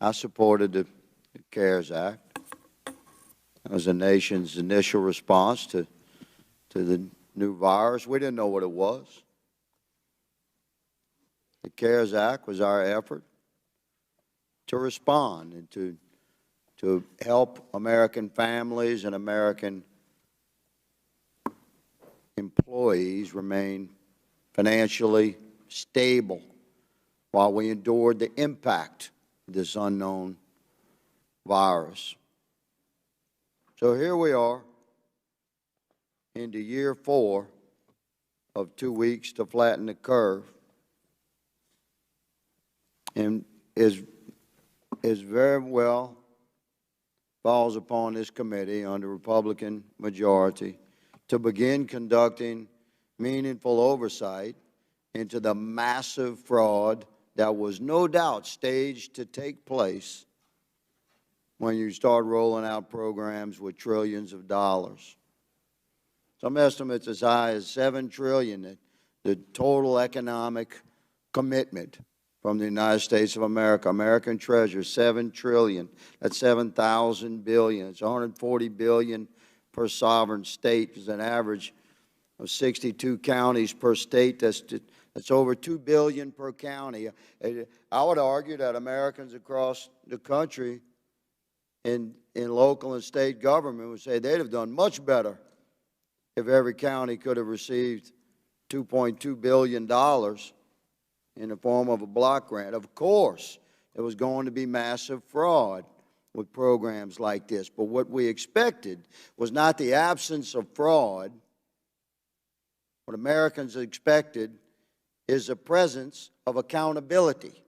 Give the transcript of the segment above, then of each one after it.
I supported the CARES Act. It was the nation's initial response to the new virus. We didn't know what it was. The CARES Act was our effort to respond and to help American families and American employees remain financially stable while we endured the impact of this unknown virus. So here we are into year 4 of 2 weeks to flatten the curve, and is very well falls upon this committee under Republican majority to begin conducting meaningful oversight into the massive fraud that was no doubt staged to take place when you start rolling out programs with trillions of dollars. Some estimates as high as $7 trillion, the total economic commitment from the United States of America. American treasure, $7 trillion. That's 7,000 billion. It's 140 billion per sovereign state. There's an average of 62 counties per state. That's over $2 billion per county. I would argue that Americans across the country in local and state government would say they'd have done much better if every county could have received $2.2 billion in the form of a block grant. Of course, there was going to be massive fraud with programs like this, but what we expected was not the absence of fraud. What Americans expected is the presence of accountability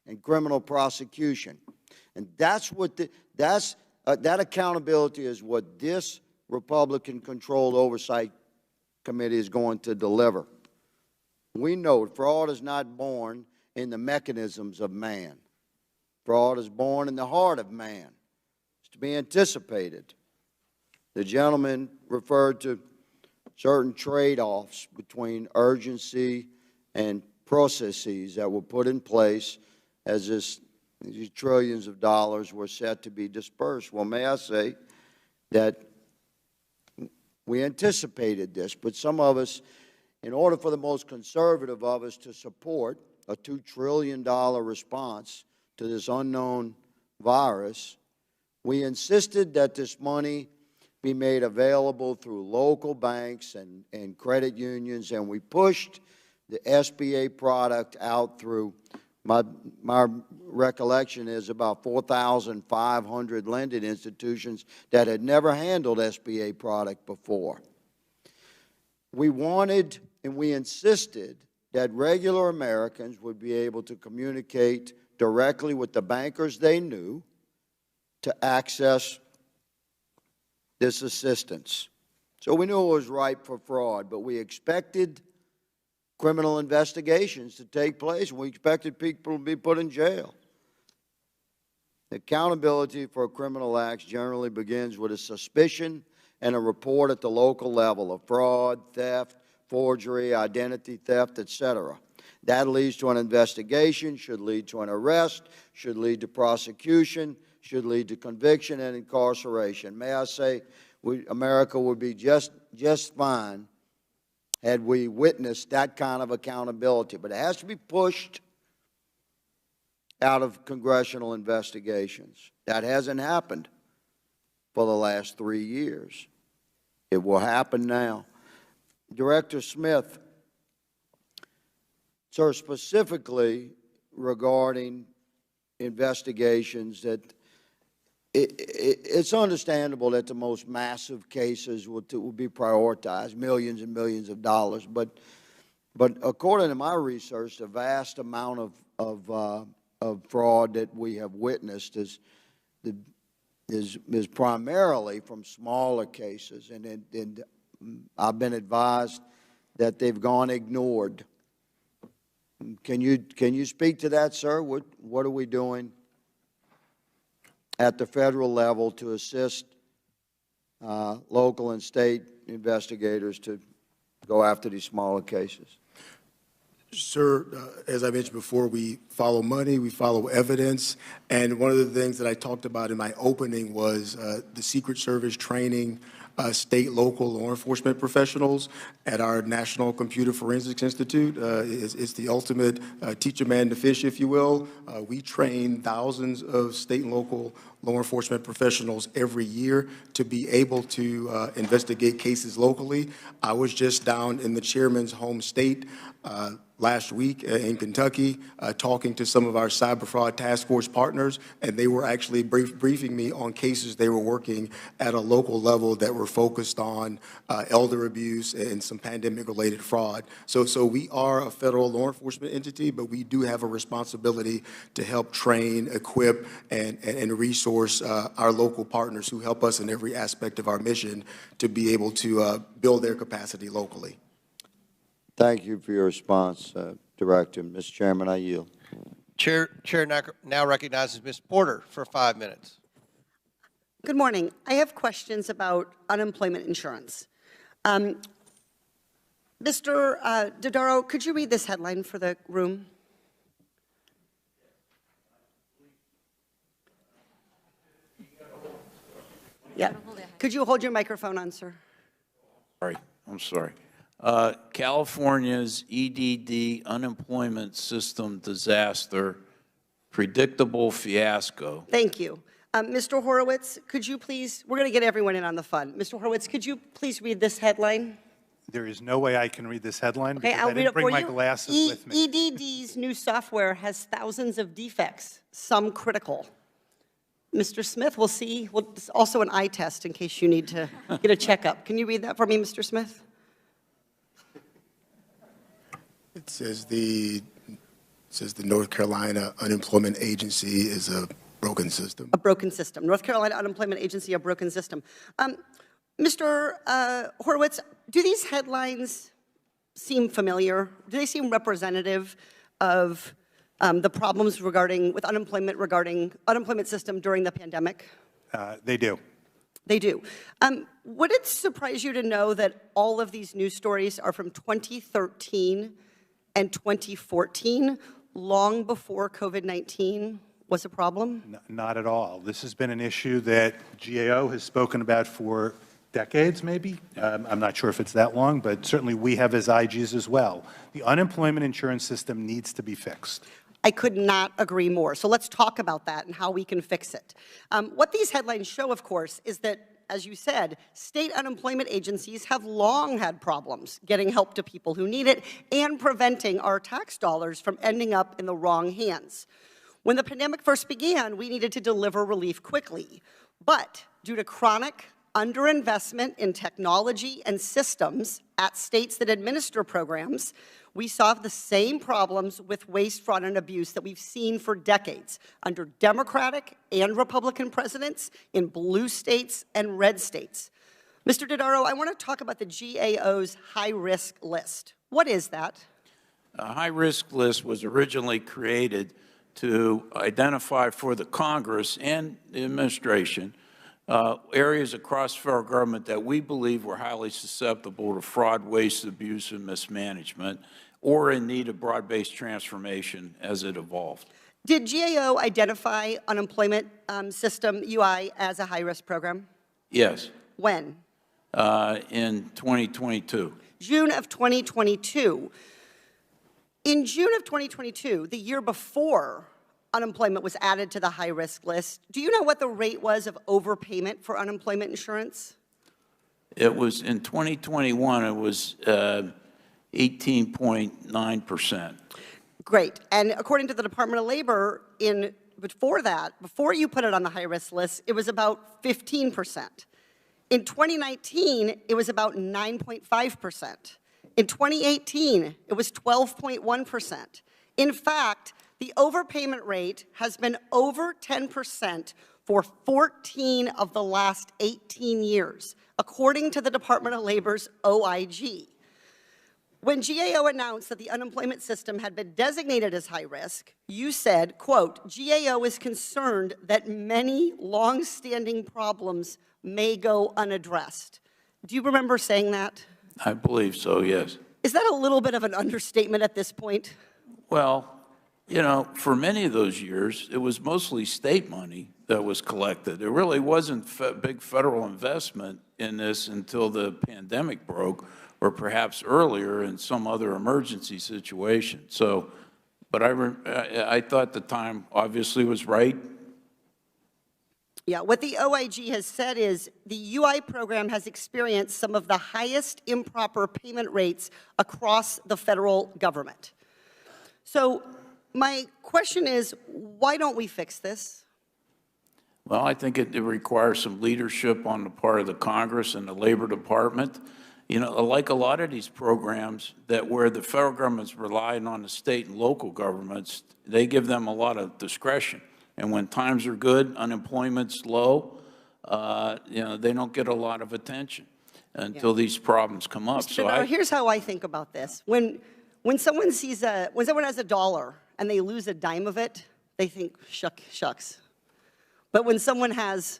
and criminal prosecution. And that's what that accountability is what this Republican-controlled oversight committee is going to deliver. We know fraud is not born in the mechanisms of man. Fraud is born in the heart of man. It's to be anticipated. The gentleman referred to certain trade-offs between urgency and processes that were put in place as these trillions of dollars were set to be dispersed. Well, may I say that we anticipated this, but some of us, in order for the most conservative of us to support a $2 trillion response to this unknown virus, we insisted that this money be made available through local banks and credit unions, and we pushed the SBA product out through, my recollection is about 4,500 lending institutions that had never handled SBA product before. We wanted and we insisted that regular Americans would be able to communicate directly with the bankers they knew to access this assistance. So we knew it was ripe for fraud, but we expected criminal investigations to take place, and we expected people to be put in jail. Accountability for criminal acts generally begins with a suspicion and a report at the local level of fraud, theft, forgery, identity theft, etc. That leads to an investigation, should lead to an arrest, should lead to prosecution, should lead to conviction and incarceration. May I say, America would be just fine had we witnessed that kind of accountability. But it has to be pushed out of congressional investigations. That hasn't happened for the last 3 years. It will happen now. Director Smith, sir, specifically regarding investigations, that it's understandable that the most massive cases will be prioritized, millions and millions of dollars. But according to my research, the vast amount of fraud that we have witnessed is primarily from smaller cases, and I've been advised that they've gone ignored. Can you speak to that, sir? What are we doing at the federal level to assist local and state investigators to go after these smaller cases? Sir, as I mentioned before, we follow money, we follow evidence, and one of the things that I talked about in my opening was the Secret Service training state, local law enforcement professionals at our National Computer Forensics Institute. It's the ultimate teach a man to fish, if you will. We train thousands of state and local law enforcement professionals every year to be able to investigate cases locally. I was just down in the chairman's home state last week in Kentucky, talking to some of our cyber fraud task force partners, and they were actually briefing me on cases they were working at a local level that were focused on elder abuse and some pandemic-related fraud. So we are a federal law enforcement entity, but we do have a responsibility to help train, equip, and resource our local partners who help us in every aspect of our mission to be able to build their capacity locally. Thank you for your response, Director. Mr. Chairman, I yield. Chair now recognizes Ms. Porter for 5 minutes. Good morning. I have questions about unemployment insurance. Mr. Dodaro, could you read this headline for the room? Yeah. Could you hold your microphone on, sir? I'm sorry. California's EDD unemployment system disaster, predictable fiasco. Thank you. Mr. Horowitz, could you please, we're going to get everyone in on the fun. Mr. Horowitz, could you please read this headline? There is no way I can read this headline Okay, because I'll I read didn't it bring for my you. glasses with me. EDD's new software has thousands of defects, some critical. Mr. Smith, we'll see. Well, it's also an eye test in case you need to get a checkup. Can you read that for me, Mr. Smith? It says the North Carolina Unemployment Agency is a broken system. A broken system. North Carolina Unemployment Agency, a broken system. Mr. Horowitz, do these headlines seem familiar? Do they seem representative of the problems with unemployment system during the pandemic? They do. They do. Would it surprise you to know that all of these news stories are from 2013 and 2014, long before COVID-19 was a problem? Not at all. This has been an issue that GAO has spoken about for decades, maybe. I'm not sure if it's that long, but certainly we have as IGs as well. The unemployment insurance system needs to be fixed. I could not agree more. So let's talk about that and how we can fix it. What these headlines show, of course, is that, as you said, state unemployment agencies have long had problems getting help to people who need it and preventing our tax dollars from ending up in the wrong hands. When the pandemic first began, we needed to deliver relief quickly. But due to chronic underinvestment in technology and systems at states that administer programs, we saw the same problems with waste, fraud, and abuse that we've seen for decades under Democratic and Republican presidents in blue states and red states. Mr. Dodaro, I want to talk about the GAO's high-risk list. What is that? A high-risk list was originally created to identify for the Congress and the administration areas across federal government that we believe were highly susceptible to fraud, waste, abuse, and mismanagement, or in need of broad-based transformation as it evolved. Did GAO identify unemployment system UI as a high-risk program? Yes. When? In 2022. June of 2022. In June of 2022, the year before unemployment was added to the high-risk list, do you know what the rate was of overpayment for unemployment insurance? It was, in 2021, it was 18.9%. Great. And according to the Department of Labor, before you put it on the high-risk list, it was about 15%. In 2019, it was about 9.5%. In 2018, it was 12.1%. In fact, the overpayment rate has been over 10% for 14 of the last 18 years, according to the Department of Labor's OIG. When GAO announced that the unemployment system had been designated as high risk, you said, quote, GAO is concerned that many long-standing problems may go unaddressed. Do you remember saying that? I believe so, yes. Is that a little bit of an understatement at this point? Well, you know, for many of those years, it was mostly state money that was collected. There really wasn't big federal investment in this until the pandemic broke, or perhaps earlier in some other emergency situation. So, but I thought the time obviously was right. Yeah, what the OIG has said is the UI program has experienced some of the highest improper payment rates across the federal government. So my question is, why don't we fix this? Well, I think it requires some leadership on the part of the Congress and the Labor Department. You know, like a lot of these programs that where the federal government's relying on the state and local governments, they give them a lot of discretion. And when times are good, unemployment's low, you know, they don't get a lot of attention until these problems come up. So here's how I think about this. When someone has a dollar and they lose a dime of it, they think, shucks. But when someone has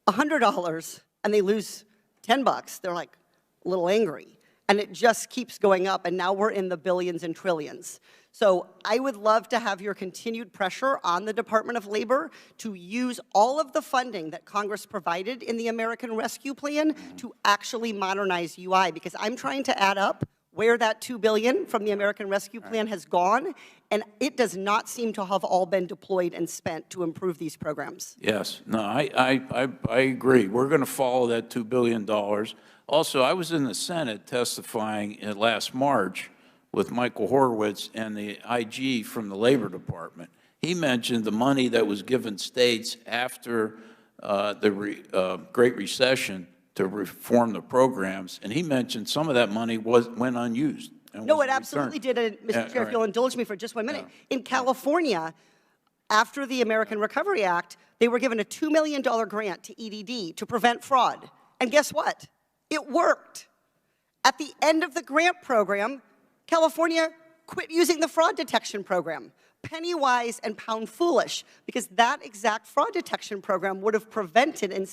$100 and they lose $10, they're like a little angry. And it just keeps going up, and now we're in the billions and trillions. So I would love to have your continued pressure on the Department of Labor to use all of the funding that Congress provided in the American Rescue Plan to actually modernize UI, because I'm trying to add up where that $2 billion from the American Rescue Plan has gone, and it does not seem to have all been deployed and spent to improve these programs. Yes, no, I agree. We're going to follow that $2 billion. Also, I was in the Senate testifying last March with Michael Horowitz and the IG from the Labor Department. He mentioned the money that was given states after the Great Recession to reform the programs, and he mentioned some of that money went unused. No, it absolutely did. And Mr. Chair, if you'll indulge me for just 1 minute. Yeah. In California, after the American Recovery Act, they were given a $2 million grant to EDD to prevent fraud. And guess what? It worked. At the end of the grant program, California quit using the fraud detection program. Penny wise and pound foolish, because that exact fraud detection program would have prevented and